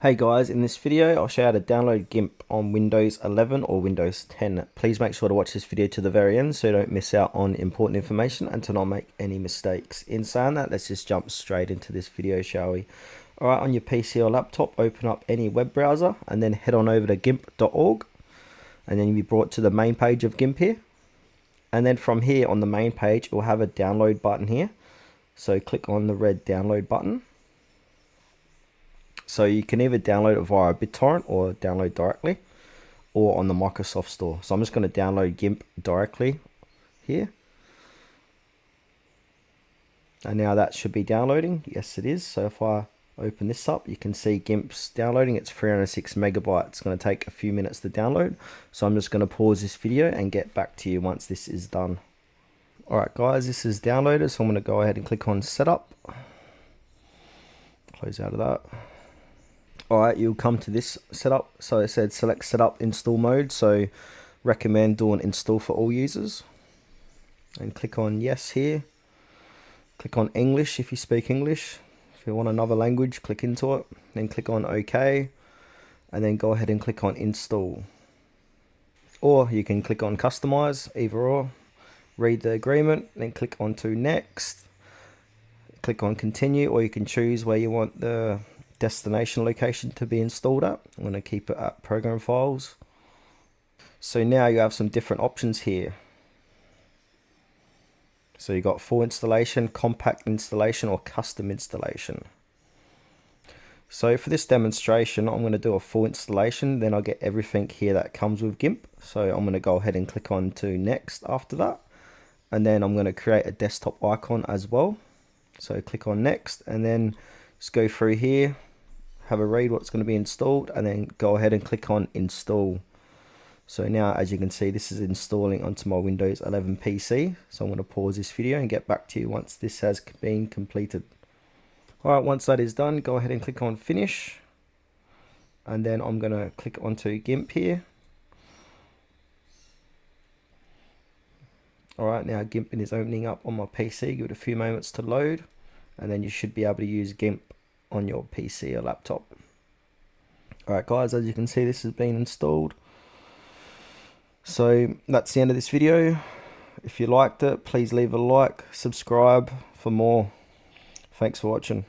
Hey guys, in this video I'll show you how to download Gimp on Windows 11 or Windows 10. Please make sure to watch this video to the very end so you don't miss out on important information and to not make any mistakes. In saying that, let's just jump straight into this video, shall we? Alright, on your PC or laptop, open up any web browser and then head on over to gimp.org, and then you'll be brought to the main page of Gimp here. And then from here on the main page, we'll have a download button here. So click on the red download button. So you can either download it via BitTorrent or download directly or on the Microsoft Store. So I'm just going to download Gimp directly here. And now that should be downloading. Yes, it is. So if I open this up, you can see Gimp's downloading. It's 306 megabytes. It's going to take a few minutes to download. So I'm just going to pause this video and get back to you once this is done. Alright guys, this is downloaded. So I'm going to go ahead and click on setup. Close out of that. Alright, you'll come to this setup. So it said select setup install mode. So recommend doing install for all users. And click on yes here. Click on English if you speak English. If you want another language, click into it. Then click on OK. And then go ahead and click on install. Or you can click on customize, either or. Read the agreement, then click on to next. Click on continue, or you can choose where you want the destination location to be installed at. I'm going to keep it at program files. So now you have some different options here. So you got full installation, compact installation, or custom installation. So for this demonstration, I'm going to do a full installation, then I'll get everything here that comes with Gimp. So I'm going to go ahead and click on to next after that. And then I'm going to create a desktop icon as well. So click on next and then just go through here, have a read what's going to be installed, and then go ahead and click on install. So now, as you can see, this is installing onto my Windows 11 PC. So I'm going to pause this video and get back to you once this has been completed. Alright, once that is done, go ahead and click on finish. And then I'm going to click onto Gimp here. Alright, now Gimp is opening up on my PC. Give it a few moments to load. And then you should be able to use Gimp on your PC or laptop. Alright guys, as you can see, this has been installed. So that's the end of this video. If you liked it, please leave a like, subscribe for more. Thanks for watching.